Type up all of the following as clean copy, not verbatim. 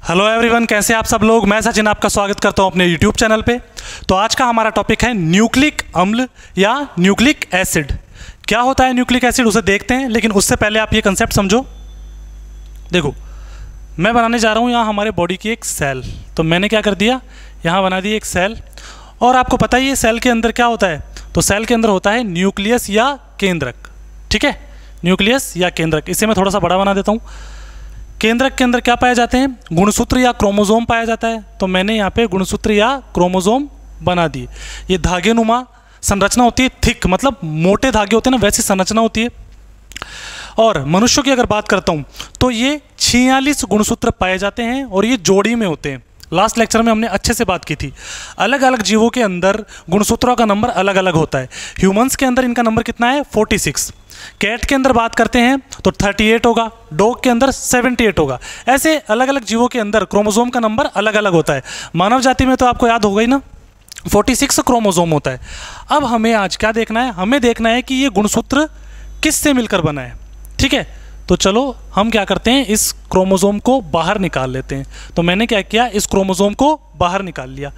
Hello everyone, कैसे आप सब लोग। मैं सचिन आपका स्वागत करता हूं अपने यूट्यूब चैनल पे। तो आज का हमारा टॉपिक है न्यूक्लिक अम्ल या न्यूक्लिक एसिड। क्या होता है न्यूक्लिक एसिड, उसे देखते हैं। लेकिन उससे पहले आप ये कंसेप्ट समझो। देखो, मैं बनाने जा रहा हूँ यहाँ हमारे बॉडी की एक सेल। तो मैंने क्या कर दिया, यहाँ बना दी एक सेल। और आपको पता ही है सेल के अंदर क्या होता है। तो सेल के अंदर होता है न्यूक्लियस या केंद्रक। ठीक है, न्यूक्लियस या केंद्रक। इसे मैं थोड़ा सा बड़ा बना देता हूँ। केंद्रक के अंदर क्या पाए जाते हैं, गुणसूत्र या क्रोमोसोम पाया जाता है। तो मैंने यहाँ पे गुणसूत्र या क्रोमोसोम बना दिए। ये धागे नुमा संरचना होती है, थिक मतलब मोटे धागे होते हैं ना, वैसी संरचना होती है। और मनुष्यों की अगर बात करता हूँ तो ये 46 गुणसूत्र पाए जाते हैं और ये जोड़ी में होते हैं। लास्ट लेक्चर में हमने अच्छे से बात की थी। अलग अलग जीवों के अंदर गुणसूत्रों का नंबर अलग अलग होता है। ह्यूमंस के अंदर इनका नंबर कितना है, 46। कैट के अंदर बात करते हैं तो 38 होगा, डॉग के अंदर 78 होगा। ऐसे अलग अलग जीवों के अंदर क्रोमोसोम का नंबर अलग अलग होता है। मानव जाति में तो आपको याद होगा ही ना, 46 क्रोमोसोम होता है। अब हमें आज क्या देखना है, हमें देखना है कि ये गुणसूत्र किससे मिलकर बना है। ठीक है, तो चलो हम क्या करते हैं, इस क्रोमोसोम को बाहर निकाल लेते हैं। तो मैंने क्या किया, इस क्रोमोसोम को बाहर निकाल लिया।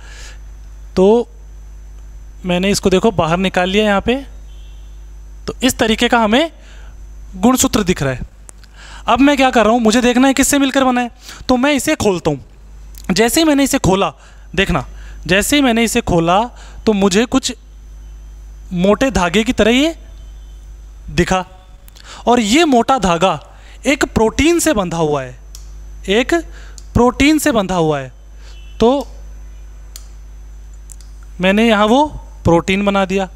तो मैंने इसको देखो बाहर निकाल लिया यहाँ पे। तो इस तरीके का हमें गुणसूत्र दिख रहा है। अब मैं क्या कर रहा हूँ, मुझे देखना है किससे मिलकर बना है। तो मैं इसे खोलता हूँ। जैसे ही मैंने इसे खोला, देखना, जैसे ही मैंने इसे खोला तो मुझे कुछ मोटे धागे की तरह ये दिखा। और ये मोटा धागा एक प्रोटीन से बंधा हुआ है, एक प्रोटीन से बंधा हुआ है। तो मैंने यहाँ वो प्रोटीन बना दिया।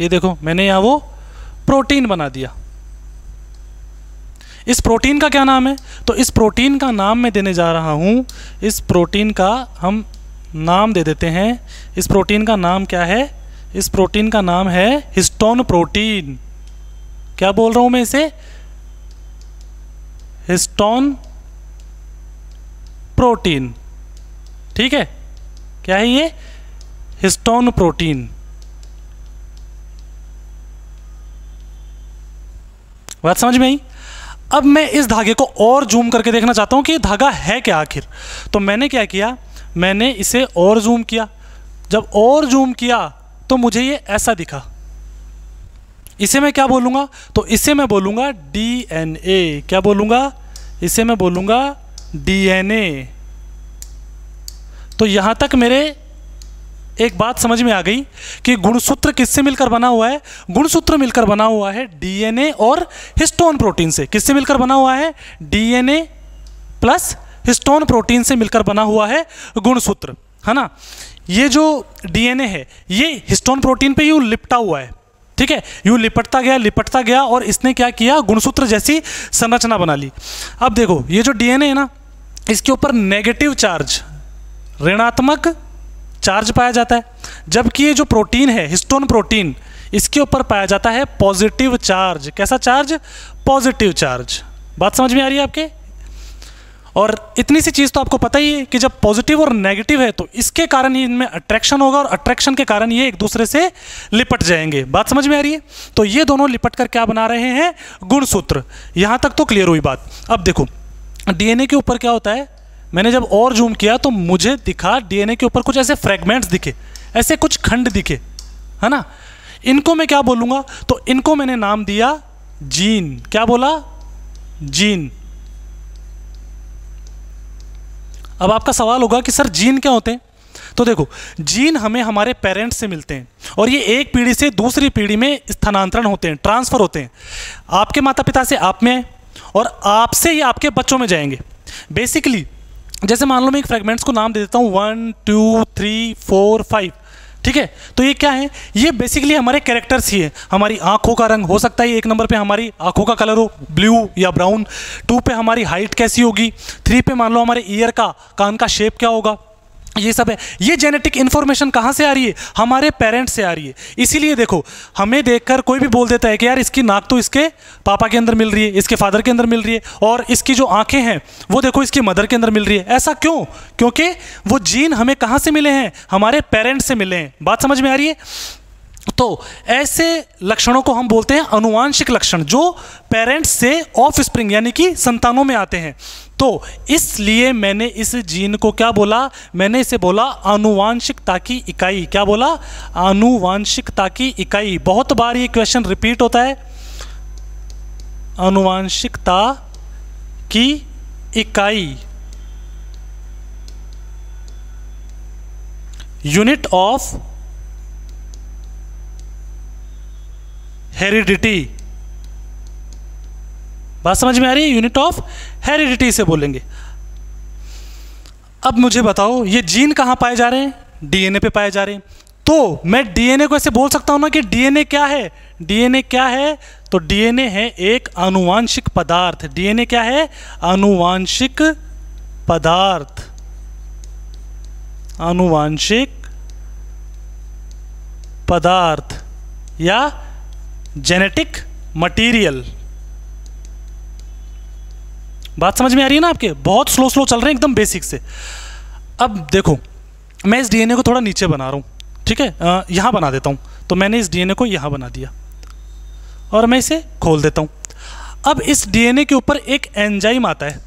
ये देखो, मैंने यहाँ वो प्रोटीन बना दिया। इस प्रोटीन का क्या नाम है, तो इस प्रोटीन का नाम मैं देने जा रहा हूँ। इस प्रोटीन का हम नाम दे देते हैं। इस प्रोटीन का नाम क्या है, इस प्रोटीन का नाम है हिस्टोन प्रोटीन। क्या बोल रहा हूं मैं इसे, हिस्टोन प्रोटीन। ठीक है, क्या है ये, हिस्टोन प्रोटीन। बात समझ में आई। अब मैं इस धागे को और जूम करके देखना चाहता हूं कि ये धागा है क्या आखिर। तो मैंने क्या किया, मैंने इसे और जूम किया। जब और जूम किया तो मुझे ये ऐसा दिखा। इसे मैं क्या बोलूँगा, तो इसे मैं बोलूँगा डीएनए। क्या बोलूँगा, इसे मैं बोलूँगा डीएनए। तो यहाँ तक मेरे एक बात समझ में आ गई कि गुणसूत्र किससे मिलकर बना हुआ है। गुणसूत्र मिलकर बना हुआ है डीएनए और हिस्टोन प्रोटीन से। किससे मिलकर बना हुआ है, डीएनए प्लस हिस्टोन प्रोटीन से मिलकर बना हुआ है गुणसूत्र, है ना। ये जो डीएनए है ये हिस्टोन प्रोटीन पे यूँ लिपटा हुआ है। ठीक है, यूँ लिपटता गया और इसने क्या किया, गुणसूत्र जैसी संरचना बना ली। अब देखो, ये जो डीएनए है ना, इसके ऊपर नेगेटिव चार्ज, ऋणात्मक चार्ज पाया जाता है। जबकि ये जो प्रोटीन है, हिस्टोन प्रोटीन, इसके ऊपर पाया जाता है पॉजिटिव चार्ज। कैसा चार्ज, पॉजिटिव चार्ज। बात समझ में आ रही है आपके। और इतनी सी चीज़ तो आपको पता ही है कि जब पॉजिटिव और नेगेटिव है तो इसके कारण ही इनमें अट्रैक्शन होगा और अट्रैक्शन के कारण ये एक दूसरे से लिपट जाएंगे। बात समझ में आ रही है। तो ये दोनों लिपट कर क्या बना रहे हैं, गुणसूत्र। यहाँ तक तो क्लियर हुई बात। अब देखो, डीएनए के ऊपर क्या होता है, मैंने जब और जूम किया तो मुझे दिखा डीएनए के ऊपर कुछ ऐसे फ्रेगमेंट्स दिखे, ऐसे कुछ खंड दिखे, है ना। इनको मैं क्या बोलूँगा, तो इनको मैंने नाम दिया जीन। क्या बोला, जीन। अब आपका सवाल होगा कि सर जीन क्या होते हैं। तो देखो, जीन हमें हमारे पेरेंट्स से मिलते हैं और ये एक पीढ़ी से दूसरी पीढ़ी में स्थानांतरण होते हैं, ट्रांसफ़र होते हैं। आपके माता पिता से आप में और आपसे ये आपके बच्चों में जाएंगे। बेसिकली जैसे मान लो मैं एक फ्रेगमेंट्स को नाम दे देता हूँ 1 2 3 4 5। ठीक है, तो ये क्या है, ये बेसिकली हमारे कैरेक्टर्स ही है। हमारी आंखों का रंग हो सकता है, 1 नंबर पे हमारी आंखों का कलर हो ब्लू या ब्राउन। 2 पे हमारी हाइट कैसी होगी। 3 पे मान लो हमारे ईयर का, कान का शेप क्या होगा। ये सब है। ये जेनेटिक इन्फॉर्मेशन कहाँ से आ रही है, हमारे पेरेंट्स से आ रही है। इसीलिए देखो, हमें देखकर कोई भी बोल देता है कि यार इसकी नाक तो इसके पापा के अंदर मिल रही है, इसके फादर के अंदर मिल रही है, और इसकी जो आंखें हैं वो देखो इसकी मदर के अंदर मिल रही है। ऐसा क्यों, क्योंकि वो जीन हमें कहाँ से मिले हैं, हमारे पेरेंट्स से मिले हैं। बात समझ में आ रही है। तो ऐसे लक्षणों को हम बोलते हैं अनुवांशिक लक्षण, जो पेरेंट्स से ऑफ स्प्रिंग यानी कि संतानों में आते हैं। तो इसलिए मैंने इस जीन को क्या बोला, मैंने इसे बोला आनुवांशिकता की इकाई। क्या बोला? आनुवांशिकता की इकाई। बहुत बार ये क्वेश्चन रिपीट होता है, आनुवांशिकता की इकाई, यूनिट ऑफ हेरिडिटी। बात समझ में आ रही है? यूनिट ऑफ हेरिडिटी से बोलेंगे। अब मुझे बताओ ये जीन कहां पाए जा रहे हैं? डीएनए पे पाए जा रहे हैं। तो मैं डीएनए को ऐसे बोल सकता हूं ना कि डीएनए क्या है? डीएनए क्या है? तो डीएनए है एक आनुवांशिक पदार्थ। डीएनए क्या है? आनुवांशिक पदार्थ, आनुवांशिक पदार्थ या जेनेटिक मटेरियल। बात समझ में आ रही है ना आपके? बहुत स्लो स्लो चल रहे हैं एकदम बेसिक से। अब देखो मैं इस डीएनए को थोड़ा नीचे बना रहा हूं, ठीक है, यहां बना देता हूं। तो मैंने इस डीएनए को यहां बना दिया और मैं इसे खोल देता हूं। अब इस डीएनए के ऊपर एक एंजाइम आता है,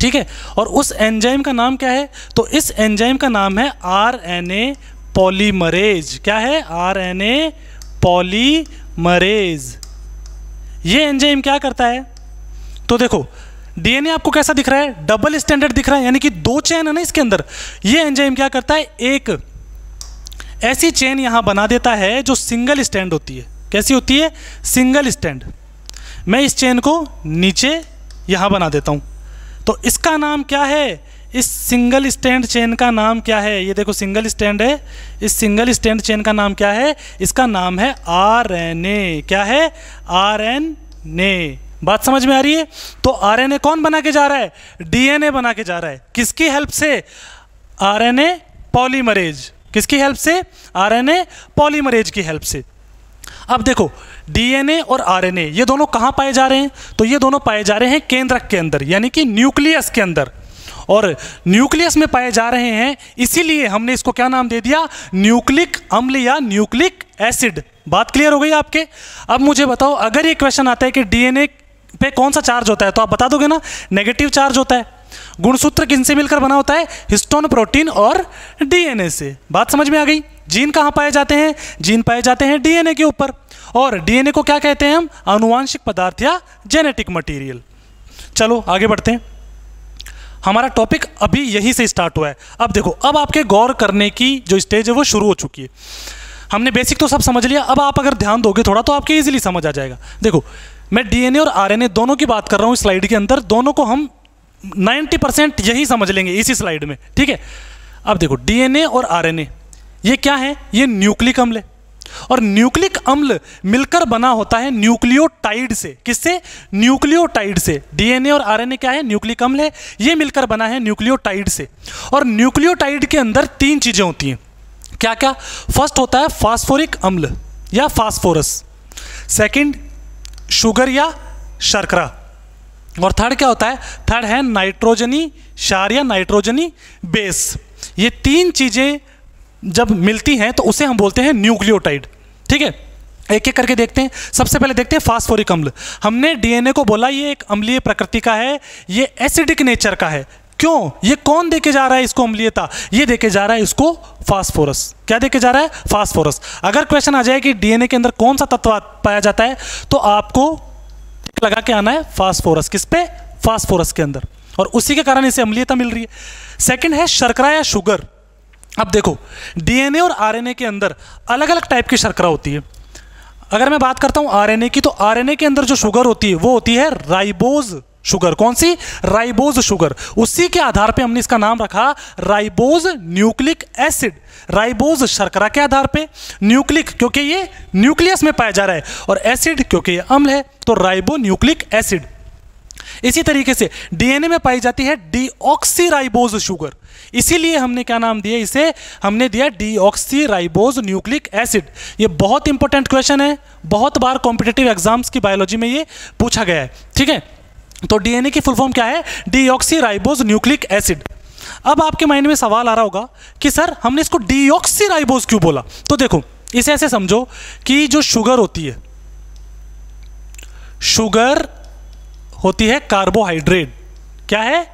ठीक है, और उस एंजाइम का नाम क्या है? तो इस एंजाइम का नाम है आरएनए पॉलीमरेज। क्या है? RNA polymerase. ये एंजाइम क्या करता है? तो देखो डीएनए आपको कैसा दिख रहा है? डबल स्टैंडर्ड दिख रहा है, यानी कि दो चेन है ना इसके अंदर। ये एंजाइम क्या करता है? एक ऐसी चेन यहां बना देता है जो सिंगल स्टैंड होती है। कैसी होती है? Single stand. मैं इस चेन को नीचे यहां बना देता हूं। तो इसका नाम क्या है? इस सिंगल स्टैंड चेन का नाम क्या है? ये देखो सिंगल स्टैंड है, इस सिंगल स्टैंड चेन का नाम क्या है? इसका नाम है आरएनए। क्या है? आरएनए। बात समझ में आ रही है? तो आरएनए कौन बना के जा रहा है? डीएनए बना के जा रहा है। किसकी हेल्प से? RNA polymerase. किसकी हेल्प से? आरएनए पॉलीमरेज की हेल्प से। अब देखो डीएनए और आरएनए ये दोनों कहां पाए जा रहे हैं? तो ये दोनों पाए जा रहे हैं केंद्रक के अंदर, यानी कि न्यूक्लियस के अंदर। और न्यूक्लियस में पाए जा रहे हैं, इसीलिए हमने इसको क्या नाम दे दिया? न्यूक्लिक अम्ल या न्यूक्लिक एसिड। बात क्लियर हो गई आपके? अब मुझे बताओ, अगर ये क्वेश्चन आता है कि डीएनए पे कौन सा चार्ज होता है, तो आप बता दोगे ना? नेगेटिव चार्ज होता है। गुणसूत्र किनसे मिलकर बना होता है? हिस्टोन प्रोटीन और डीएनए से। बात समझ में आ गई? जीन कहां पाए जाते हैं? जीन पाए जाते हैं डीएनए के ऊपर। और डीएनए को क्या कहते हैं हम? आनुवांशिक पदार्थ या जेनेटिक मटेरियल। चलो आगे बढ़ते हैं। हमारा टॉपिक अभी यहीं से स्टार्ट हुआ है। अब देखो, अब आपके गौर करने की जो स्टेज है वो शुरू हो चुकी है। हमने बेसिक तो सब समझ लिया, अब आप अगर ध्यान दोगे थोड़ा तो आपके इजीली समझ आ जाएगा। देखो मैं डीएनए और आरएनए दोनों की बात कर रहा हूँ स्लाइड के अंदर। दोनों को हम 90% यही समझ लेंगे इसी स्लाइड में, ठीक है। अब देखो डीएनए और आरएनए ये क्या है? ये न्यूक्लिक अम्ल है। और न्यूक्लिक अम्ल मिलकर बना होता है न्यूक्लियोटाइड से। किससे? न्यूक्लियोटाइड से। डीएनए और आरएनए क्या है? न्यूक्लिक अम्ल है, ये मिलकर बना है न्यूक्लियोटाइड से। और न्यूक्लियोटाइड के अंदर तीन चीजें होती हैं। क्या क्या? फर्स्ट होता है फास्फोरिक अम्ल या फास्फोरस, सेकंड शुगर या शर्करा, और थर्ड क्या होता है? थर्ड है नाइट्रोजनी क्षार या नाइट्रोजनी बेस। ये तीन चीजें जब मिलती हैं तो उसे हम बोलते हैं न्यूक्लियोटाइड, ठीक है। एक एक करके देखते हैं। सबसे पहले देखते हैं फास्फोरिक अम्ल। हमने डीएनए को बोला ये एक अम्लीय प्रकृति का है, ये एसिडिक नेचर का है। क्यों? ये कौन देके जा रहा है इसको अम्लीयता? ये देके जा रहा है इसको फास्फोरस। क्या देके जा रहा है? फास्फोरस। अगर क्वेश्चन आ जाए कि डीएनए के अंदर कौन सा तत्व पाया जाता है, तो आपको लगा के आना है फास्फोरस। किस पे? फास्फोरस के अंदर, और उसी के कारण इसे अम्लीयता मिल रही है। सेकंड है शर्करा या शुगर। अब देखो डीएनए और आरएनए के अंदर अलग अलग टाइप की शर्करा होती है। अगर मैं बात करता हूं आरएनए की, तो आरएनए के अंदर जो शुगर होती है वो होती है राइबोज शुगर। कौन सी? Ribose sugar. उसी के आधार पे हमने इसका नाम रखा राइबोज न्यूक्लिक एसिड। राइबोज शर्करा के आधार पे, न्यूक्लिक क्योंकि ये न्यूक्लियस में पाया जा रहा है, और एसिड क्योंकि ये अम्ल है, तो राइबो न्यूक्लिक एसिड। इसी तरीके से डीएनए में पाई जाती है डीऑक्सीराइबोज शुगर। इसीलिए हमने क्या नाम दिया इसे? हमने दिया डीऑक्सीराइबोज न्यूक्लिक एसिड। ये बहुत इंपॉर्टेंट क्वेश्चन है, बहुत बार कॉम्पिटिटिव एग्जाम्स की बायोलॉजी में ये पूछा गया है, ठीक है। तो डीएनए की फुल फॉर्म क्या है? Deoxyribose nucleic acid. अब आपके माइंड में सवाल आ रहा होगा कि सर हमने इसको डीऑक्सीराइबोज क्यों बोला? तो देखो इसे ऐसे समझो कि जो शुगर होती है, शुगर होती है कार्बोहाइड्रेट। क्या है?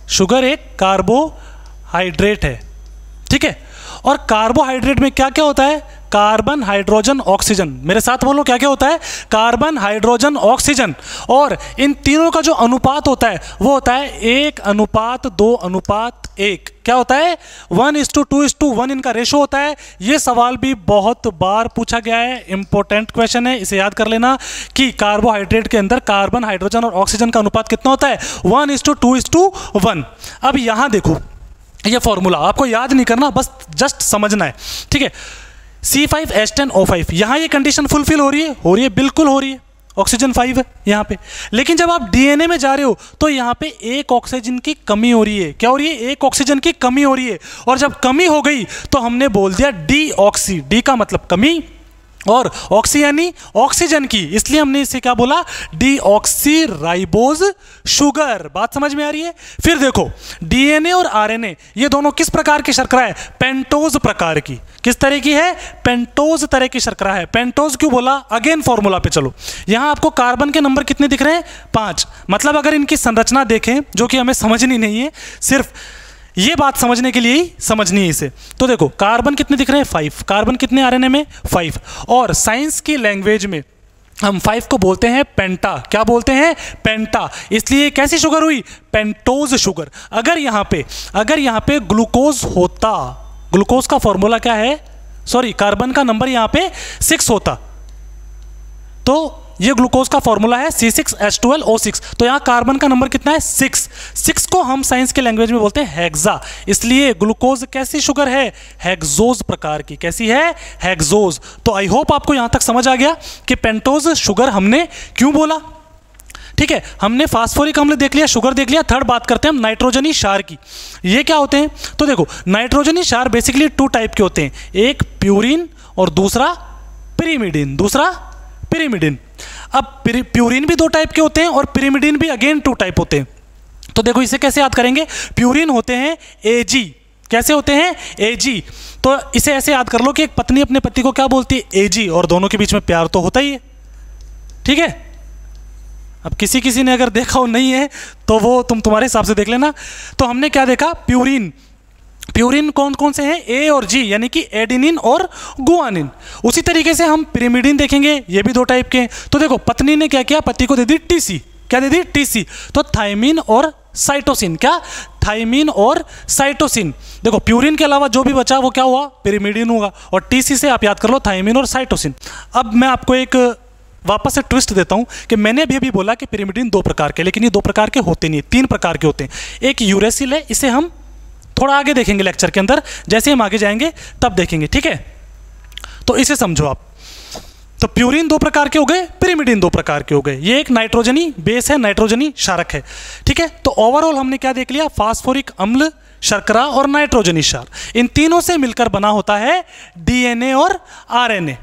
शुगर एक कार्बोहाइड्रेट है, ठीक है। और कार्बोहाइड्रेट में क्या क्या होता है? Carbon, hydrogen, oxygen. मेरे साथ बोलो, क्या क्या होता है? Carbon, hydrogen, oxygen. और इन तीनों का जो अनुपात होता है वो होता है 1:2:1। क्या होता है? 1:2:1 इनका रेशो होता है। ये सवाल भी बहुत बार पूछा गया है, इंपॉर्टेंट क्वेश्चन है, इसे याद कर लेना कि कार्बोहाइड्रेट के अंदर कार्बन, हाइड्रोजन और ऑक्सीजन का अनुपात कितना होता है? 1:2:1। अब यहां देखो, ये फॉर्मूला आपको याद नहीं करना, बस जस्ट समझना है, ठीक है। C5H10O5, यहां ये कंडीशन फुलफिल हो रही है? हो रही है, बिल्कुल हो रही है। ऑक्सीजन 5 है यहां पे। लेकिन जब आप डीएनए में जा रहे हो तो यहां पे एक ऑक्सीजन की कमी हो रही है। क्या हो रही है? एक ऑक्सीजन की कमी हो रही है। और जब कमी हो गई तो हमने बोल दिया डीऑक्सी। डी का मतलब कमी और ऑक्सी यानी ऑक्सीजन की, इसलिए हमने इसे क्या बोला? Deoxy ribose sugar. बात समझ में आ रही है? फिर देखो, डीएनए और आरएनए ये दोनों किस प्रकार की शर्करा है? पेंटोज प्रकार की। किस तरह की है? पेंटोज तरह की शर्करा है। पेंटोज क्यों बोला? अगेन फॉर्मूला पे चलो। यहां आपको कार्बन के नंबर कितने दिख रहे हैं? 5। मतलब अगर इनकी संरचना देखें, जो कि हमें समझनी नहीं है, सिर्फ ये बात समझने के लिए ही समझनी है इसे, तो देखो कार्बन कितने दिख रहे हैं? 5। कार्बन कितने आरएनए में? 5। और साइंस की लैंग्वेज में हम 5 को बोलते हैं पेंटा। क्या बोलते हैं? पेंटा। इसलिए कैसी शुगर हुई? Pentose sugar. अगर यहां पे ग्लूकोज होता, ग्लूकोज का फॉर्मूला क्या है? सॉरी, कार्बन का नंबर यहां पे 6 होता, तो ये ग्लूकोज का फॉर्मूला है C6H12O6। तो यहां कार्बन का नंबर कितना है? 6 को हम साइंस के लैंग्वेज में बोलते हैं हेक्सा। इसलिए ग्लूकोज कैसी शुगर है? हेक्सोज प्रकार की। कैसी है? हेक्सोज। तो आई होप आपको यहां तक समझ आ गया कि पेंटोज शुगर हमने क्यों बोला, ठीक है। हमने फास्फोरिक अम्ल देख लिया, शुगर देख लिया। थर्ड बात करते हैं हम नाइट्रोजनी क्षार की। ये क्या होते हैं? तो देखो, नाइट्रोजनी क्षार बेसिकली 2 टाइप के होते हैं, एक प्यूरिन और दूसरा पिरिमिडिन। अब प्यूरिन भी 2 टाइप के होते हैं और पिरिमिडिन भी अगेन 2 टाइप होते हैं। तो देखो इसे कैसे याद करेंगे? प्यूरिन होते हैं Ag। कैसे होते हैं? Ag। तो इसे ऐसे याद कर लो कि एक पत्नी अपने पति को क्या बोलती है? Ag। और दोनों के बीच में प्यार तो होता ही है, ठीक है। अब किसी ने अगर देखा हो नहीं है तो वो तुम्हारे हिसाब से देख लेना। तो हमने क्या देखा? प्यूरिन कौन कौन से हैं? ए और जी, यानी कि एडेनिन और गुआनिन। उसी तरीके से हम पिरिमिडिन देखेंगे, ये भी 2 टाइप के हैं। तो देखो, पत्नी ने क्या किया? पति को दे दी टीसी। क्या दे दी? टीसी। तो थायमिन और साइटोसिन। क्या? थायमिन और साइटोसिन। देखो, प्यूरिन के अलावा जो भी बचा वो क्या हुआ? पिरिमिडिन होगा। और टीसी से आप याद कर लो थायमिन और साइटोसिन। अब मैं आपको एक वापस से ट्विस्ट देता हूं कि मैंने अभी बोला कि पिरिमिडिन 2 प्रकार के, लेकिन ये 2 प्रकार के होते नहीं, 3 प्रकार के होते हैं। एक यूरेसिल है, इसे हम थोड़ा आगे देखेंगे लेक्चर के अंदर, जैसे हम आगे जाएंगे तब देखेंगे, ठीक है। तो इसे समझो आप। तो प्यूरिन 2 प्रकार के हो गए, पिरिमिडिन 2 प्रकार के हो गए। ये एक नाइट्रोजनी बेस है, नाइट्रोजनी क्षारक है, ठीक है। तो ओवरऑल हमने क्या देख लिया? फास्फोरिक अम्ल, शर्करा और नाइट्रोजनी क्षार, इन तीनों से मिलकर बना होता है डीएनए और आरएनए।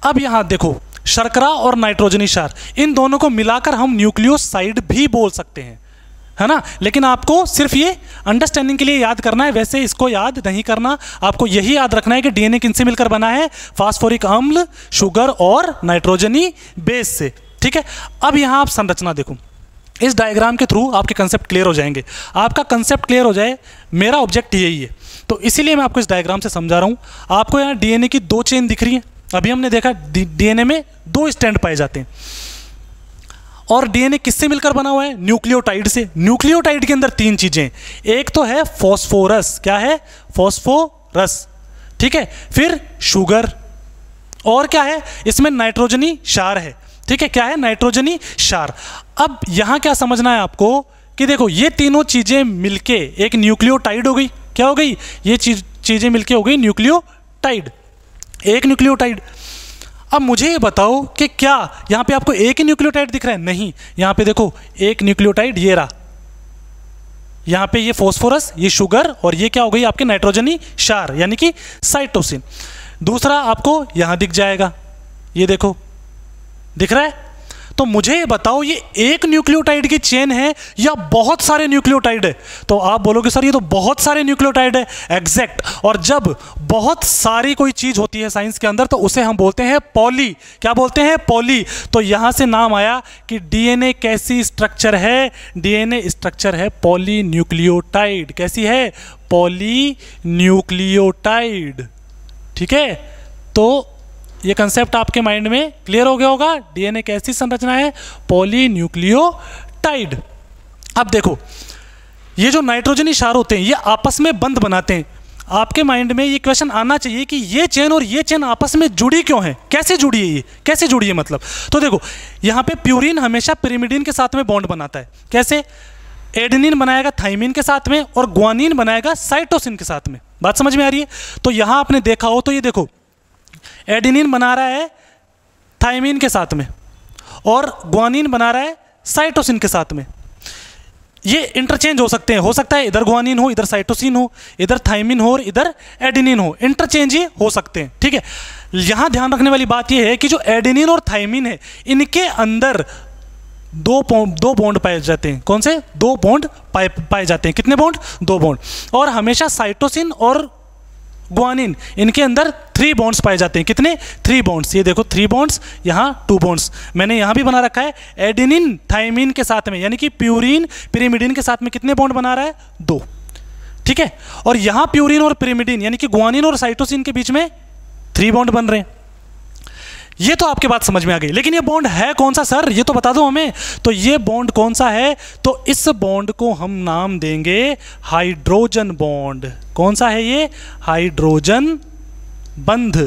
अब यहां देखो, शर्करा और नाइट्रोजनी क्षार, इन दोनों को मिलाकर हम न्यूक्लियोसाइड भी बोल सकते हैं, है ना। लेकिन आपको सिर्फ ये अंडरस्टैंडिंग के लिए याद करना है, वैसे इसको याद नहीं करना। आपको यही याद रखना है कि डीएनए किनसे मिलकर बना है? फास्फोरिक अम्ल, शुगर और नाइट्रोजनी बेस से, ठीक है। अब यहां आप संरचना देखो, इस डायग्राम के थ्रू आपके कंसेप्ट क्लियर हो जाएंगे। आपका कंसेप्ट क्लियर हो जाए, मेरा ऑब्जेक्ट यही है, तो इसीलिए मैं आपको इस डायग्राम से समझा रहा हूं। आपको यहाँ डीएनए की 2 चेन दिख रही है। अभी हमने देखा डीएनए में 2 स्टैंड पाए जाते हैं। और डीएनए किससे मिलकर बना हुआ है? न्यूक्लियोटाइड से। न्यूक्लियोटाइड के अंदर 3 चीजें, एक तो है फॉस्फोरस। क्या है? फॉस्फोरस, ठीक है। फिर शुगर, और क्या है? इसमें नाइट्रोजनी क्षार है, ठीक है। क्या है? नाइट्रोजनी क्षार। अब यहां क्या समझना है आपको कि देखो, ये तीनों चीजें मिलके एक न्यूक्लियोटाइड हो गई। क्या हो गई? ये चीजें मिलके हो गई न्यूक्लियोटाइड, एक न्यूक्लियोटाइड। अब मुझे ये बताओ कि क्या यहां पे आपको एक ही न्यूक्लियोटाइड दिख रहा है? नहीं, यहां पे देखो एक न्यूक्लियोटाइड ये रहा, यहां पे ये फॉस्फोरस, ये शुगर, और ये क्या हो गई आपके? नाइट्रोजनी क्षार, यानी कि साइटोसिन। दूसरा आपको यहां दिख जाएगा, ये देखो दिख रहा है। तो मुझे ये बताओ ये एक न्यूक्लियोटाइड की चेन है या बहुत सारे न्यूक्लियोटाइड है? तो आप बोलोगे सर ये तो बहुत सारे न्यूक्लियोटाइड है। एग्जैक्ट। और जब बहुत सारी कोई चीज होती है साइंस के अंदर तो उसे हम बोलते हैं पॉली। क्या बोलते हैं? पॉली। तो यहां से नाम आया कि डीएनए कैसी स्ट्रक्चर है? डीएनए स्ट्रक्चर है पॉलीन्यूक्लियोटाइड। कैसी है? पॉलीन्यूक्लियोटाइड। ठीक है, तो ये कंसेप्ट आपके माइंड में क्लियर हो गया होगा। डीएनए कैसी संरचना है? पॉलीन्यूक्लियोटाइड। अब देखो ये जो नाइट्रोजनी क्षार होते हैं ये आपस में बंध बनाते हैं। आपके माइंड में ये क्वेश्चन आना चाहिए कि ये चेन और ये चेन आपस में जुड़ी क्यों है? कैसे जुड़ी है? ये कैसे जुड़ी है मतलब? तो देखो यहाँ पे प्यूरिन हमेशा पिरिमिडिन के साथ में बॉन्ड बनाता है। कैसे? एडेनिन बनाएगा थाइमिन के साथ में और ग्वानिन बनाएगा साइटोसिन के साथ में। बात समझ में आ रही है? तो यहां आपने देखा हो तो ये देखो एडेनिन बना रहा है थाइमिन के साथ में और ग्वानिन बना रहा है साइटोसिन के साथ में। ये इंटरचेंज हो सकते हैं, हो सकता है इधर ग्वानिन हो इधर साइटोसिन हो, इधर थाइमिन हो और इधर एडेनिन हो, इंटरचेंज ही हो सकते हैं। ठीक है, यहां ध्यान रखने वाली बात यह है कि जो एडेनिन और थाइमिन है इनके अंदर दो बॉन्ड पाए जाते हैं। कौन से? 2 बॉन्ड पाए जाते हैं। कितने बॉन्ड? 2 बॉन्ड। और हमेशा साइटोसिन और ग्वानिन इनके अंदर 3 बॉन्ड्स पाए जाते हैं। कितने? 3 बॉन्ड्स। ये देखो 3 बॉन्ड्स, यहाँ 2 बॉन्ड्स मैंने यहाँ भी बना रखा है। एडेनिन थाइमिन के साथ में यानी कि प्यूरिन पिरिमिडिन के साथ में कितने बॉन्ड बना रहा है? 2। ठीक है, और यहाँ प्यूरिन और पिरिमिडिन यानी कि ग्वानिन और साइटोसिन के बीच में 3 बॉन्ड बन रहे हैं। ये तो आपके बात समझ में आ गई, लेकिन ये बॉन्ड है कौन सा सर? ये तो बता दो हमें। तो ये बॉन्ड कौन सा है? तो इस बॉन्ड को हम नाम देंगे हाइड्रोजन बॉन्ड। कौन सा है ये? हाइड्रोजन बंध।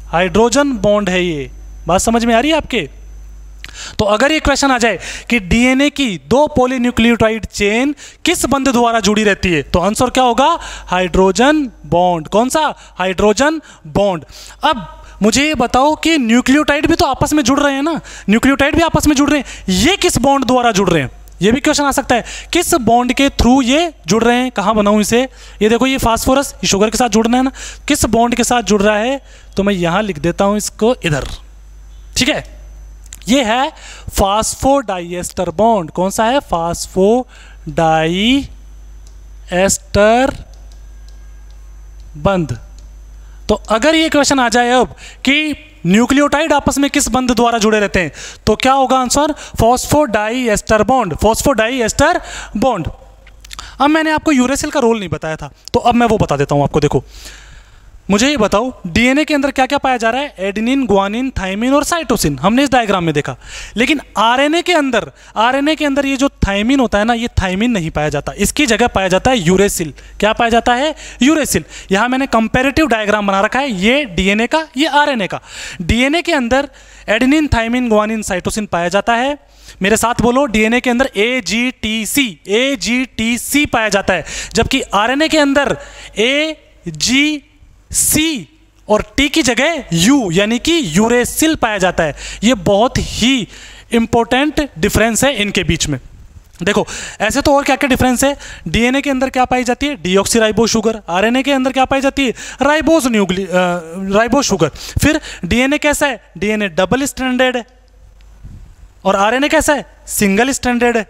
हाइड्रोजन बॉन्ड है ये। बात समझ में आ रही है आपके? तो अगर ये क्वेश्चन आ जाए कि डीएनए की 2 पॉलीन्यूक्लियोटाइड चेन किस बंध द्वारा जुड़ी रहती है, तो आंसर क्या होगा? Hydrogen bond. कौन सा? Hydrogen bond. अब मुझे ये बताओ कि न्यूक्लियोटाइड भी तो आपस में जुड़ रहे हैं ना, न्यूक्लियोटाइड भी आपस में जुड़ रहे हैं, ये किस बॉन्ड द्वारा जुड़ रहे हैं? ये भी क्वेश्चन आ सकता है। किस बॉन्ड के थ्रू ये जुड़ रहे हैं? कहाँ बनाऊं इसे? ये देखो ये फास्फोरस, ये शुगर के साथ जुड़ना है ना, किस बॉन्ड के साथ जुड़ रहा है? तो मैं यहां लिख देता हूं इसको इधर। ठीक है, ये है फास्फोडाइएस्टर बॉन्ड। कौन सा है? फास्फोडाइएस्टर बंध। तो अगर ये क्वेश्चन आ जाए अब कि न्यूक्लियोटाइड आपस में किस बंध द्वारा जुड़े रहते हैं, तो क्या होगा answer? Phosphodiester bond. Phosphodiester bond. अब मैंने आपको यूरेसिल का रोल नहीं बताया था, तो अब मैं वो बता देता हूं आपको। देखो मुझे ये बताओ डीएनए के अंदर क्या क्या पाया जा रहा है? एडेनिन, ग्वानिन, थाइमिन और साइटोसिन हमने इस डायग्राम में देखा। लेकिन आरएनए के अंदर ये जो थाइमिन होता है ना, ये थाइमिन नहीं पाया जाता, इसकी जगह पाया जाता है यूरेसिल। क्या पाया जाता है? यूरेसिल। यहां मैंने कंपैरेटिव डायग्राम बना रखा है, ये डीएनए का, ये आरएनए का। डीएनए के अंदर एडेनिन, थाइमिन, ग्वानिन, साइटोसिन पाया जाता है। मेरे साथ बोलो, डीएनए के अंदर AGTC पाया जाता है, जबकि आरएनए के अंदर AGC और T की जगह U यानी कि यूरेसिल पाया जाता है। ये बहुत ही इंपॉर्टेंट डिफरेंस है इनके बीच में। देखो ऐसे तो और क्या क्या डिफरेंस है? डीएनए के अंदर क्या पाई जाती है? Deoxyribose sugar. आरएनए के अंदर क्या पाई जाती है? Ribose sugar. फिर डीएनए कैसा है? डीएनए डबल स्ट्रैंडेड है और आरएनए कैसा है? सिंगल स्ट्रैंडेड है।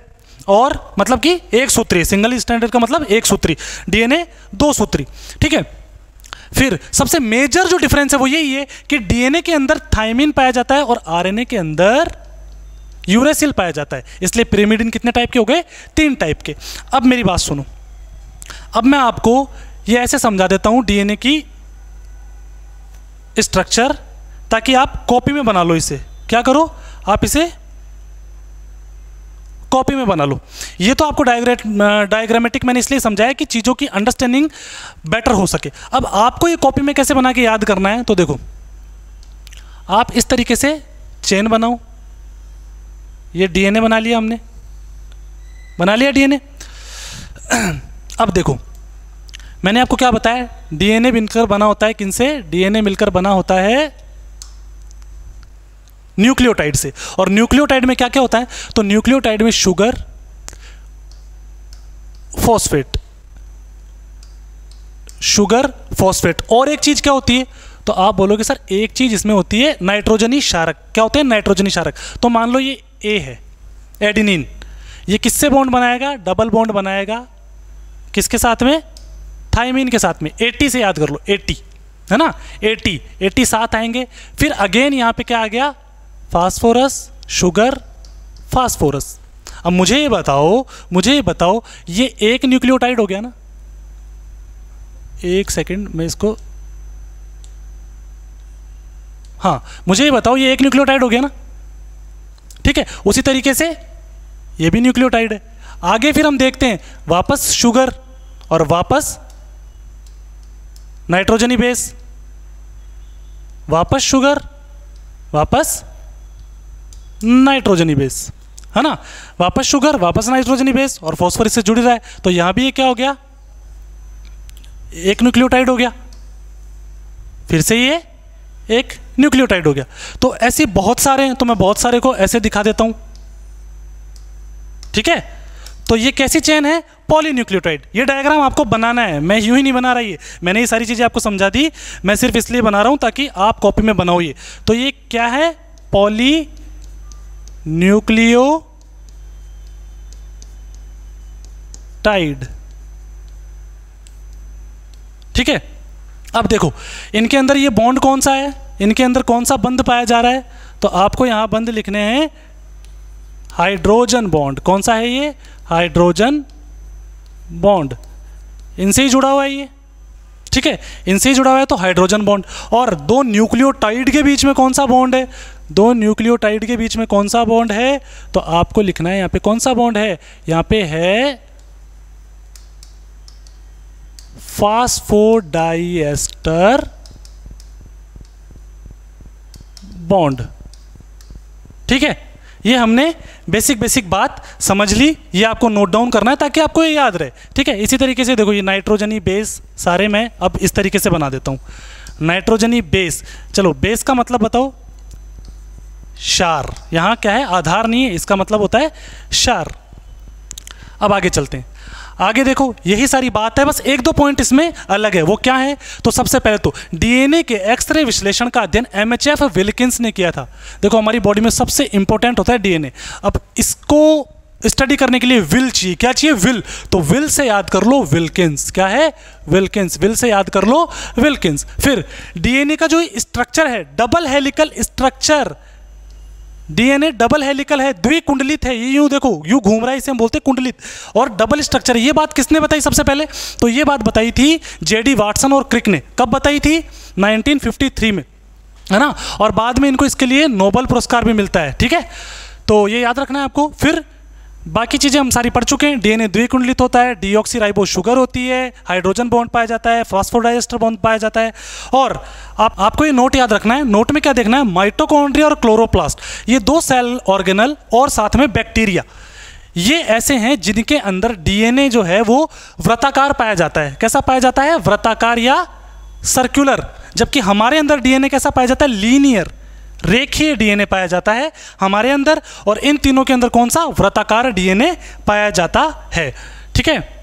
और मतलब कि एक सूत्री। सिंगल स्ट्रैंडेड का मतलब एक सूत्री, डीएनए 2 सूत्री। ठीक है, फिर सबसे मेजर जो डिफरेंस है वो यही है कि डीएनए के अंदर थाइमिन पाया जाता है और आरएनए के अंदर यूरेसिल पाया जाता है। इसलिए पिरिमिडिन कितने टाइप के हो गए? 3 टाइप के। अब मेरी बात सुनो, अब मैं आपको ये ऐसे समझा देता हूं डीएनए की स्ट्रक्चर, ताकि आप कॉपी में बना लो इसे। क्या करो? आप इसे कॉपी में बना लो। ये तो आपको डायग्रामेटिक मैंने इसलिए समझाया कि चीज़ों की अंडरस्टैंडिंग बेटर हो सके। अब आपको ये कॉपी में कैसे बना के याद करना है, तो देखो आप इस तरीके से चेन बनाओ। ये डीएनए बना लिया हमने, बना लिया डीएनए। अब देखो मैंने आपको क्या बताया? डीएनए मिलकर बना होता है किनसे? डीएनए मिलकर बना होता है न्यूक्लियोटाइड से। और न्यूक्लियोटाइड में क्या क्या होता है? तो न्यूक्लियोटाइड में शुगर, फॉस्फेट, शुगर, फॉस्फेट, और एक चीज क्या होती है? तो आप बोलोगे सर एक चीज इसमें होती है नाइट्रोजनी क्षारक। क्या होते हैं? नाइट्रोजनी क्षारक। तो मान लो ये ए है, एडिनिन, ये किससे बॉन्ड बनाएगा? डबल बॉन्ड बनाएगा किसके साथ में? थायमीन के साथ में। 80 से याद कर लो, 80 है ना, 80 साथ आएंगे। फिर अगेन यहाँ पे क्या आ गया? Phosphorus, sugar, phosphorus. अब मुझे ये बताओ ये एक न्यूक्लियोटाइड हो गया ना? एक सेकंड मैं इसको, हाँ मुझे ये बताओ ये एक न्यूक्लियोटाइड हो गया ना? ठीक है, उसी तरीके से ये भी न्यूक्लियोटाइड है। आगे फिर हम देखते हैं, वापस शुगर और वापस नाइट्रोजनी बेस, वापस शुगर, वापस नाइट्रोजनी बेस, है ना, वापस शुगर, वापस नाइट्रोजनी बेस, और फॉस्फोरस से जुड़ रहा है, तो यहां भी ये क्या हो गया? एक न्यूक्लियोटाइड हो गया। फिर से ये एक न्यूक्लियोटाइड हो गया। तो ऐसे बहुत सारे हैं, तो मैं बहुत सारे को ऐसे दिखा देता हूं। ठीक है, तो ये कैसी चेन है? पॉलीन्यूक्लियोटाइड। ये डायग्राम आपको बनाना है, मैं यूं ही नहीं बना रहा, ये मैंने ये सारी चीजें आपको समझा दी, मैं सिर्फ इसलिए बना रहा हूं ताकि आप कॉपी में बनाओ ये। तो ये क्या है? पॉलीन्यूक्लियोटाइड। ठीक है, अब देखो इनके अंदर ये बॉन्ड कौन सा है, इनके अंदर कौन सा बंध पाया जा रहा है? तो आपको यहां बंध लिखने हैं हाइड्रोजन बॉन्ड। कौन सा है ये? Hydrogen bond. इनसे ही जुड़ा हुआ है ये। ठीक है, इनसे ही जुड़ा हुआ है तो हाइड्रोजन बॉन्ड। और दो न्यूक्लियोटाइड के बीच में कौन सा बॉन्ड है? दो न्यूक्लियोटाइड के बीच में कौन सा बॉन्ड है? तो आपको लिखना है यहां पे कौन सा बॉन्ड है? यहां पे है फास्फोडाइएस्टर बॉन्ड। ठीक है, ये हमने बेसिक बात समझ ली, ये आपको नोट डाउन करना है ताकि आपको ये याद रहे। ठीक है, इसी तरीके से देखो ये नाइट्रोजनी बेस सारे मैं अब इस तरीके से बना देता हूं। नाइट्रोजनी बेस, चलो बेस का मतलब बताओ? क्षार। यहां क्या है? आधार नहीं है, इसका मतलब होता है क्षार। अब आगे चलते हैं। आगे देखो यही सारी बात है, बस एक दो पॉइंट इसमें अलग है। वो क्या है? तो सबसे पहले तो डीएनए के एक्सरे विश्लेषण का अध्ययन एमएचएफ विल्किंस ने किया था। देखो हमारी बॉडी में सबसे इंपॉर्टेंट होता है डीएनए। अब इसको स्टडी करने के लिए विल चाहिए। क्या चाहिए? विल। तो विल से याद कर लो विल्किंस। क्या है? विल्किंस। विल से याद कर लो विल्किंस। फिर डीएनए का जो स्ट्रक्चर है, double helical structure. DNA double helical है, द्विकुंडलित है। ये यूं देखो, यूं घूम रहा है, इसे हम बोलते हैं कुंडलित, और डबल स्ट्रक्चर है। ये बात किसने बताई सबसे पहले? तो ये बात बताई थी जेडी वाटसन और क्रिक ने। कब बताई थी? 1953 में, है ना। और बाद में इनको इसके लिए नोबेल पुरस्कार भी मिलता है। ठीक है, तो ये याद रखना है आपको। फिर बाकी चीज़ें हम सारी पढ़ चुके हैं। डीएनए द्विकुंडलित होता है, डीऑक्सीराइबोस शुगर होती है, हाइड्रोजन बॉन्ड पाया जाता है, फास्फोडाइएस्टर बॉन्ड पाया जाता है। और आपको ये नोट याद रखना है। नोट में क्या देखना है? माइटोकॉन्ड्रिया और क्लोरोप्लास्ट, ये दो सेल ऑर्गेनल और साथ में बैक्टीरिया, ये ऐसे हैं जिनके अंदर डीएनए जो है वो वृत्ताकार पाया जाता है। कैसा पाया जाता है? वृत्ताकार या सर्कुलर। जबकि हमारे अंदर डीएनए कैसा पाया जाता है? लीनियर, रेखीय डीएनए पाया जाता है हमारे अंदर। और इन तीनों के अंदर कौन सा? वृत्ताकार डीएनए पाया जाता है। ठीक है,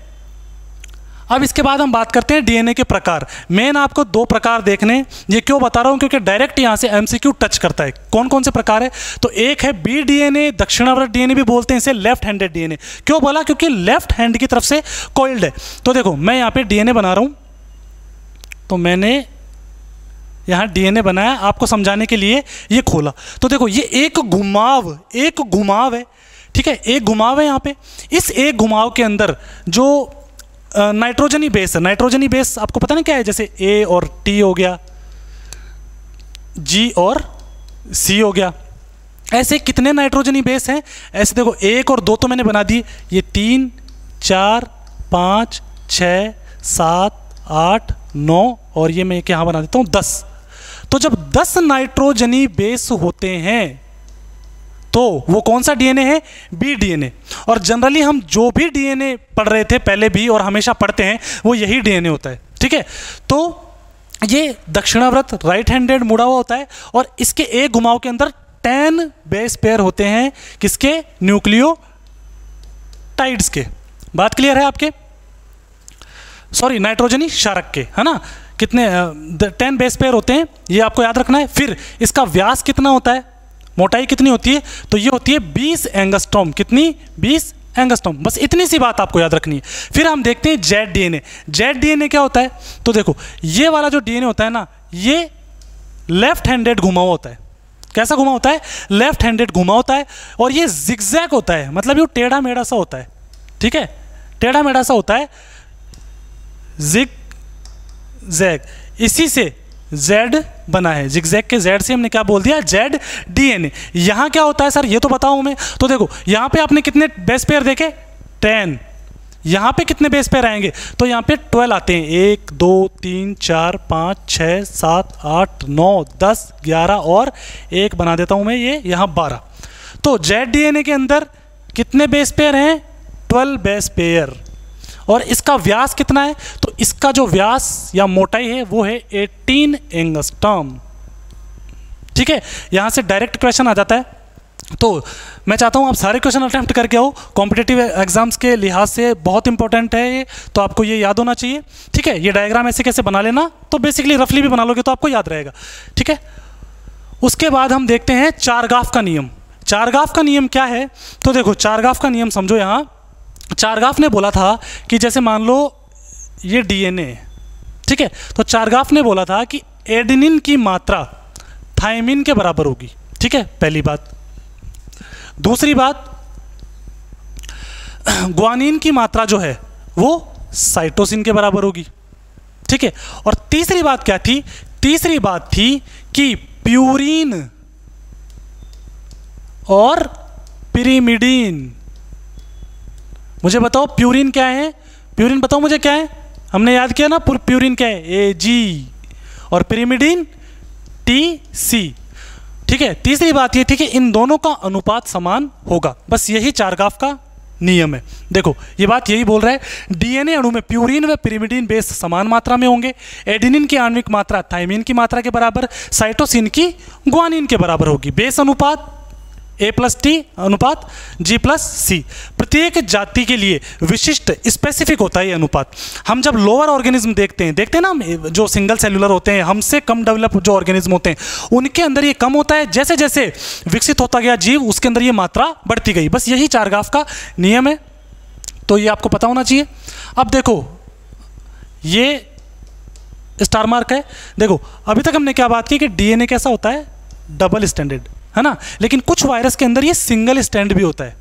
अब इसके बाद हम बात करते हैं डीएनए के प्रकार। मेन आपको दो प्रकार देखने, ये क्यों बता रहा हूं? क्योंकि डायरेक्ट यहां से एमसीक्यू टच करता है। कौन कौन से प्रकार है? तो एक है बी डीएनए, दक्षिणावर्त डीएनए भी बोलते हैं इसे, लेफ्ट हैंडेड डीएनए। क्यों बोला? क्योंकि लेफ्ट हैंड की तरफ से कॉइल्ड है। तो देखो मैं यहां पे डीएनए बना रहा हूं, तो मैंने यहाँ डीएनए बनाया आपको समझाने के लिए, ये खोला। तो देखो ये एक घुमाव है। ठीक है, एक घुमाव है यहाँ पे। इस एक घुमाव के अंदर जो नाइट्रोजनी बेस है, नाइट्रोजनी बेस आपको पता नहीं क्या है? जैसे ए और टी हो गया, जी और सी हो गया। ऐसे कितने नाइट्रोजनी बेस हैं? ऐसे देखो 1 और 2 तो मैंने बना दी, ये 3, 4, 5, 6, 7, 8, 9 और ये मैं यहाँ बना देता हूँ 10। तो जब 10 नाइट्रोजनी बेस होते हैं तो वो कौन सा डीएनए है? B DNA. और जनरली हम जो भी डीएनए पढ़ रहे थे पहले भी और हमेशा पढ़ते हैं, वो यही डीएनए होता है। ठीक है, तो ये दक्षिणावर्त राइट हैंडेड मुड़ा हुआ होता है और इसके एक घुमाव के अंदर 10 बेस पेयर होते हैं। किसके? न्यूक्लियोटाइड्स के। बात क्लियर है आपके? सॉरी, नाइट्रोजनी क्षारक के, है ना। कितने? 10 बेस पेयर होते हैं, ये आपको याद रखना है। फिर इसका व्यास कितना होता है? मोटाई कितनी होती है? तो ये होती है 20 एंगस्ट्रॉम। कितनी? 20 एंगस्ट्रॉम। बस इतनी सी बात आपको याद रखनी है। फिर हम देखते हैं जेड डीएनए। जेड डीएनए क्या होता है? तो देखो ये वाला जो डीएनए होता है ना, ये लेफ्ट हैंडेड घुमा हुआ होता है। कैसा घुमा होता है? लेफ्ट हैंडेड घुमा होता है। और ये जिगजैग होता है, मतलब ये टेढ़ा मेढ़ा सा होता है। ठीक है, टेढ़ा मेढ़ा सा होता है, जिगजैग। इसी से जेड बना है। जिगजैग के जेड से हमने क्या बोल दिया? Z DNA. यहां क्या होता है सर, ये तो बताऊं मैं। तो देखो यहां पे आपने कितने बेस पेयर देखे? 10। यहां पे कितने बेस पेयर आएंगे? तो यहां पे 12 आते हैं। 1 2 3 4 5 6 7 8 9 10 11 और एक बना देता हूं मैं, ये यहां 12। तो जेड डीएनए के अंदर कितने बेस पेयर हैं? 12 बेस पेयर। और इसका व्यास कितना है? तो इसका जो व्यास या मोटाई है वो है 18 एंगस्ट्रॉम। ठीक है, यहां से डायरेक्ट क्वेश्चन आ जाता है। तो मैं चाहता हूं आप सारे क्वेश्चन अटेम्प्ट करके आओ। कॉम्पिटिटिव एग्जाम्स के लिहाज से बहुत इंपॉर्टेंट है ये, तो आपको ये याद होना चाहिए। ठीक है, ये डायग्राम ऐसे कैसे बना लेना, तो बेसिकली रफली भी बना लोगे तो आपको याद रहेगा। ठीक है, उसके बाद हम देखते हैं चारगाफ का नियम। चारगाफ का नियम क्या है? तो देखो चारगाफ का नियम समझो। यहाँ चारगाफ ने बोला था कि जैसे मान लो ये डीएनए, ठीक है, तो चारगाफ ने बोला था कि एडेनिन की मात्रा थायमिन के बराबर होगी। ठीक है, पहली बात। दूसरी बात, ग्वानिन की मात्रा जो है वो साइटोसिन के बराबर होगी। ठीक है, और तीसरी बात क्या थी? तीसरी बात थी कि प्यूरिन और पिरिमिडीन। मुझे बताओ प्यूरिन क्या है? प्यूरिन बताओ मुझे क्या है? हमने याद किया ना, प्यूरिन क्या है? Ag। और पिरिमिडीन Tc। ठीक है, तीसरी बात ये थी कि इन दोनों का अनुपात समान होगा। बस यही चारगाफ का नियम है। देखो ये बात यही बोल रहा है, डीएनए अणु में प्यूरिन व पिरिमिडीन बेस समान मात्रा में होंगे। एडेनिन की आणविक मात्रा थायमिन की मात्रा के बराबर, साइटोसिन की ग्वानिन के बराबर होगी। बेस अनुपात A+T अनुपात G+C। प्रत्येक जाति के लिए विशिष्ट स्पेसिफिक होता है ये अनुपात। हम जब लोअर ऑर्गेनिज्म देखते हैं ना, जो सिंगल सेल्यूलर होते हैं, हमसे कम डेवलप जो ऑर्गेनिज्म होते हैं, उनके अंदर ये कम होता है। जैसे जैसे विकसित होता गया जीव, उसके अंदर ये मात्रा बढ़ती गई। बस यही चारगाफ का नियम है, तो ये आपको पता होना चाहिए। अब देखो ये स्टार मार्क है। देखो अभी तक हमने क्या बात की कि डीएनए कैसा होता है? डबल स्टैंडर्ड, है ना। लेकिन कुछ वायरस के अंदर ये सिंगल स्टैंड भी होता है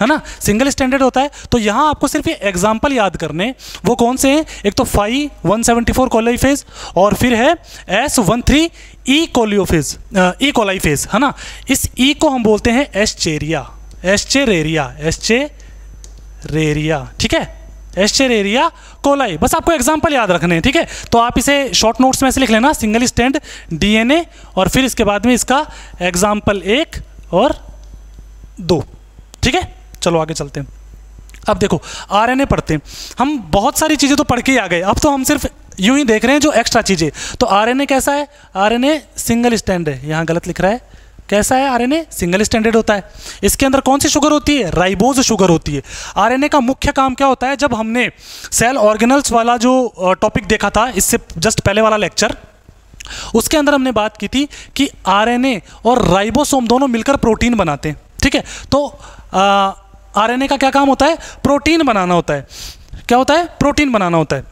ना, सिंगल स्टैंडर्ड होता है। तो यहां आपको सिर्फ ये एग्जांपल याद करने, वो कौन से हैं? एक तो 5-174 कोलाइफेज, और फिर है S13 ई कोलियोफेज, ई कोलाइफेज, है ना। इस ई को हम बोलते हैं एस्चेरिया, एस्चेरेरिया। ठीक है, एस्चेरेरिया कोलाई। बस आपको एग्जांपल याद रखने हैं। ठीक है, तो आप इसे शॉर्ट नोट्स में से लिख लेना, सिंगल स्टैंड डीएनए, और फिर इसके बाद में इसका एग्जांपल 1 और 2। ठीक है, चलो आगे चलते हैं। अब देखो आरएनए पढ़ते हैं हम। बहुत सारी चीज़ें तो पढ़ के ही आ गए, अब तो हम सिर्फ यूं ही देख रहे हैं जो एक्स्ट्रा चीज़ें। तो आरएनए कैसा है? आरएनए सिंगल स्टैंड है। यहाँ गलत लिख रहा है। कैसा है? आरएनए सिंगल स्टैंडर्ड होता है। इसके अंदर कौन सी शुगर होती है? राइबोज शुगर होती है। आरएनए का मुख्य काम क्या होता है? जब हमने सेल ऑर्गेनल्स वाला जो टॉपिक देखा था इससे जस्ट पहले वाला लेक्चर, उसके अंदर हमने बात की थी कि आरएनए और राइबोसोम दोनों मिलकर प्रोटीन बनाते हैं। ठीक है, तो आरएनए का क्या काम होता है? प्रोटीन बनाना होता है। क्या होता है? प्रोटीन बनाना होता है।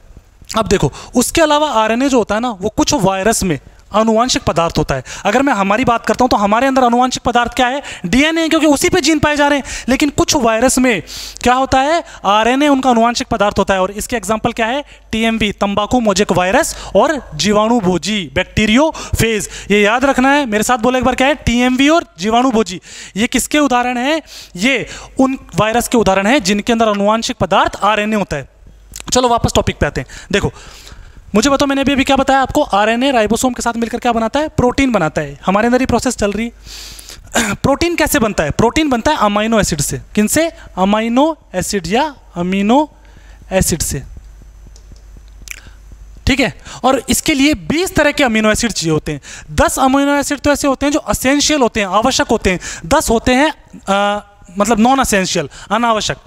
अब देखो उसके अलावा आरएनए जो होता है ना, वो कुछ वायरस में अनुवांशिक पदार्थ होता है। अगर मैं हमारी बात करता हूं तो हमारे अंदर अनुवांशिक पदार्थ क्या है? डीएनए, क्योंकि उसी पे जीन पाए जा रहे हैं। लेकिन कुछ वायरस में क्या होता है? आरएनए उनका अनुवांशिक पदार्थ होता है। और इसके एग्जांपल क्या है? टीएमवी तंबाकू मोजेक वायरस और जीवाणुभोजी बैक्टीरियोफेज। ये याद रखना है, मेरे साथ बोले एक बार, क्या है? टीएमवी और जीवाणुभोजी। ये किसके उदाहरण है? ये उन वायरस के उदाहरण है जिनके अंदर अनुवांशिक पदार्थ आरएनए होता है। चलो वापस टॉपिक पे आते हैं। देखो मुझे बताओ, मैंने अभी क्या बताया आपको? आरएनए राइबोसोम के साथ मिलकर क्या बनाता है? प्रोटीन बनाता है। हमारे अंदर ये प्रोसेस चल रही है। प्रोटीन कैसे बनता है? प्रोटीन बनता है अमीनो एसिड से। किनसे? अमीनो एसिड या अमीनो एसिड से। ठीक है, और इसके लिए 20 तरह के अमीनो एसिड चाहिए होते हैं। 10 अमीनो एसिड तो ऐसे होते हैं जो असेंशियल होते हैं, आवश्यक होते हैं। 10 होते हैं मतलब नॉन असेंशियल, अनावश्यक।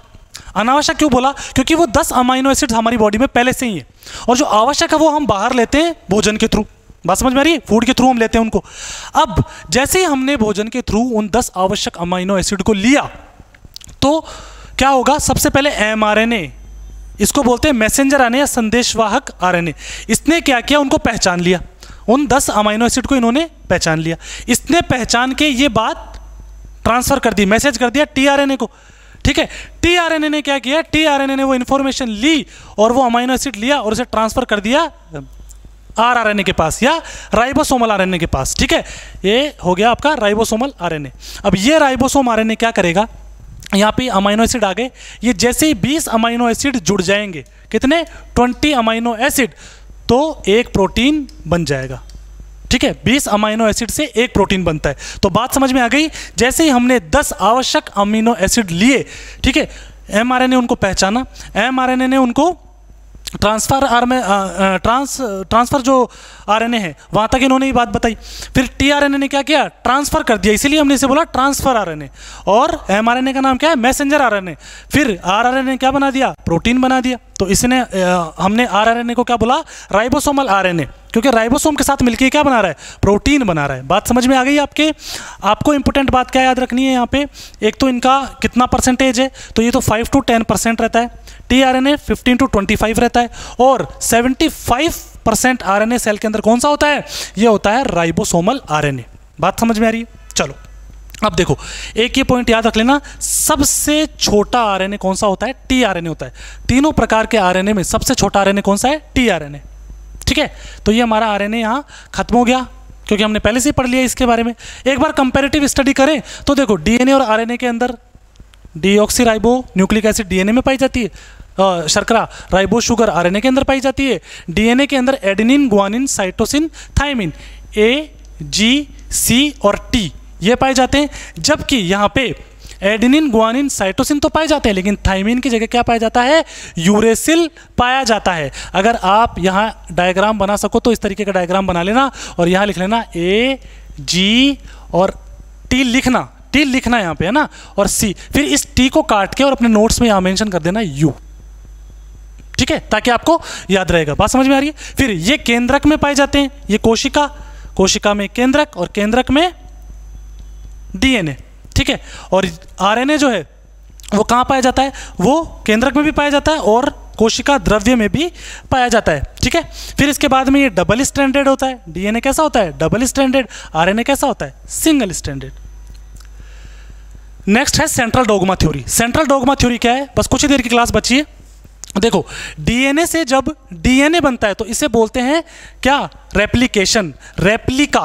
अनावश्यक क्यों बोला? क्योंकि वो 10 अमीनो एसिड हमारी बॉडी में पहले से ही है, और जो आवश्यक है वो हम बाहर लेते हैं भोजन के थ्रू। बात समझ में आ रही है? फूड के थ्रू हम लेते हैं उनको। अब जैसे ही हमने भोजन के थ्रू उन 10 आवश्यक अमीनो एसिड को लिया तो क्या होगा? सबसे पहले mRNA, इसको बोलते हैं मैसेंजर आरएनए या संदेशवाहक आरएनए, इसने क्या किया? उनको पहचान लिया, उन 10 अमीनो एसिड को इन्होंने पहचान लिया। इसने पहचान के ये बात ट्रांसफर कर दी, मैसेज कर दिया टीआरएनए को। ठीक है, टीआरएनए ने क्या किया? टीआरएनए ने वो इंफॉर्मेशन ली और वो अमीनो एसिड लिया और उसे ट्रांसफर कर दिया आरआरएनए के पास या राइबोसोमल आरएनए के पास। ठीक है, ये हो गया आपका राइबोसोमल आरएनए। अब ये राइबोसोम आरएनए क्या करेगा? यहाँ पे अमीनो एसिड आ गए, ये जैसे ही 20 अमीनो एसिड जुड़ जाएंगे, कितने? 20 अमीनो एसिड, तो एक प्रोटीन बन जाएगा। ठीक है, 20 अमीनो एसिड से एक प्रोटीन बनता है। तो बात समझ में आ गई? जैसे ही हमने 10 आवश्यक अमीनो एसिड लिए, ठीक है, mRNA उनको पहचाना, mRNA ने उनको ट्रांसफर जो आरएनए है वहाँ तक इन्होंने ये बात बताई। फिर टीआरएनए ने क्या किया? ट्रांसफर कर दिया, इसीलिए हमने इसे बोला ट्रांसफर आरएनए। और एमआरएनए का नाम क्या है? Messenger RNA. फिर आरआरएनए ने क्या बना दिया? प्रोटीन बना दिया। तो इसने हमने आरआरएनए को क्या बोला? राइबोसोमल आरएनए, क्योंकि राइबोसोम के साथ मिलकर क्या बना रहा है? प्रोटीन बना रहा है। बात समझ में आ गई आपके? आपको इंपॉर्टेंट बात क्या याद रखनी है यहाँ पे? एक तो इनका कितना परसेंटेज है, तो ये तो 5 to 10% रहता है, टीआरएनए 15 to 25 रहता है, और 75% आरएनए सेल के अंदर कौन सा होता है? ये होता है राइबोसोमल आरएनए। बात समझ में आ रही है? चलो अब देखो, एक ये पॉइंट याद रख लेना, सबसे छोटा आरएनए कौन सा होता है? टीआरएनए होता है। तीनों प्रकार के आरएनए में सबसे छोटा आरएनए कौन सा है? टीआरएनए। ठीक है, तो ये हमारा आरएनए यहाँ खत्म हो गया, क्योंकि हमने पहले से ही पढ़ लिया इसके बारे में। एक बार कंपैरेटिव स्टडी करें तो देखो, डीएनए और आरएनए के अंदर डीऑक्सीराइबो न्यूक्लिक एसिड डीएनए में पाई जाती है, शर्करा राइबो शुगर आरएनए के अंदर पाई जाती है। डीएनए के अंदर एडेनिन, ग्वानिन, साइटोसिन, थाइमिन, ए, जी, सी और टी ये पाए जाते हैं। जबकि यहाँ पे एडेनिन, ग्वानिन, साइटोसिन तो पाए जाते हैं, लेकिन थाइमिन की जगह क्या पाया जाता है? यूरेसिल पाया जाता है। अगर आप यहाँ डायग्राम बना सको तो इस तरीके का डायग्राम बना लेना और यहाँ लिख लेना ए, जी और टी लिखना, टी लिखना यहाँ पे, है ना, और सी। फिर इस टी को काट के और अपने नोट्स में यहाँ मेंशन कर देना यू। ठीक है, ताकि आपको याद रहेगा। बात समझ में आ रही है? फिर ये केंद्रक में पाए जाते हैं, ये कोशिका, कोशिका में केंद्रक और केंद्रक में डीएनए। ठीक है, और आरएनए जो है वो कहाँ पाया जाता है? वो केंद्रक में भी पाया जाता है और कोशिका द्रव्य में भी पाया जाता है। ठीक है, फिर इसके बाद में ये डबल स्ट्रैंडेड होता है। डीएनए कैसा होता है? Double stranded. आरएनए कैसा होता है? Single stranded. नेक्स्ट है central dogma theory. Central dogma theory क्या है? बस कुछ ही देर की क्लास बची है। देखो, डीएनए से जब डीएनए बनता है तो इसे बोलते हैं क्या? रेप्लिकेशन। रेप्लिका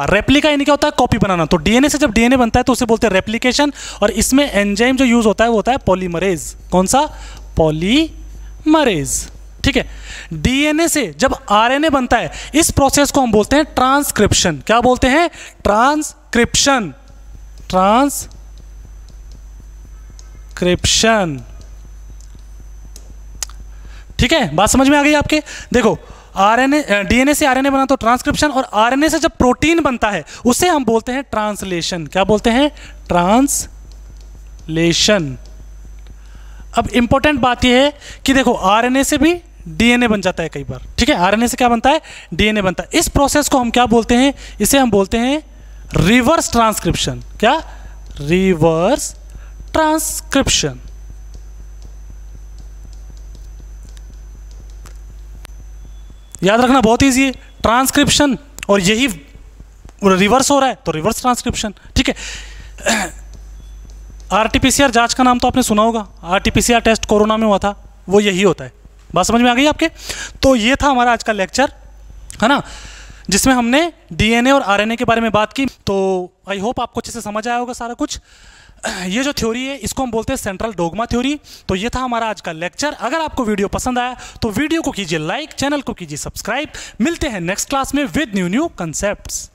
यानी क्या होता है? कॉपी बनाना। तो डीएनए से जब डीएनए बनता है तो उसे बोलते हैं रेप्लिकेशन, और इसमें एंजाइम जो यूज होता है वो होता है पॉलीमरेज। कौन सा? पॉलीमरेज। ठीक है, डीएनए से जब आरएनए बनता है इस प्रोसेस को हम बोलते हैं ट्रांसक्रिप्शन। क्या बोलते हैं? ट्रांसक्रिप्शन। ट्रांसक्रिप्शन। ठीक है, बात समझ में आ गई आपके? देखो, आरएनए, डीएनए से आरएनए बना तो ट्रांसक्रिप्शन, और आरएनए से जब प्रोटीन बनता है उसे हम बोलते हैं ट्रांसलेशन। क्या बोलते हैं? ट्रांसलेशन। अब इंपॉर्टेंट बात यह है कि देखो, आरएनए से भी डीएनए बन जाता है कई बार। ठीक है, आरएनए से क्या बनता है? डीएनए बनता है। इस प्रोसेस को हम क्या बोलते हैं? इसे हम बोलते हैं रिवर्स ट्रांसक्रिप्शन। क्या? Reverse transcription. याद रखना, बहुत ईजी है। ट्रांसक्रिप्शन और यही रिवर्स हो रहा है तो रिवर्स ट्रांसक्रिप्शन। ठीक है, आरटीपीसीआर जांच का नाम तो आपने सुना होगा। आरटीपीसीआर टेस्ट कोरोना में हुआ था, वो यही होता है। बात समझ में आ गई आपके? तो ये था हमारा आज का लेक्चर, है ना, जिसमें हमने डीएनए और आरएनए के बारे में बात की। तो आई होप आपको अच्छे से समझ आया होगा सारा कुछ। ये जो थ्योरी है इसको हम बोलते हैं सेंट्रल डोग्मा थ्योरी। तो ये था हमारा आज का लेक्चर। अगर आपको वीडियो पसंद आया तो वीडियो को कीजिए लाइक, चैनल को कीजिए सब्सक्राइब। मिलते हैं नेक्स्ट क्लास में विद न्यू कंसेप्ट्स।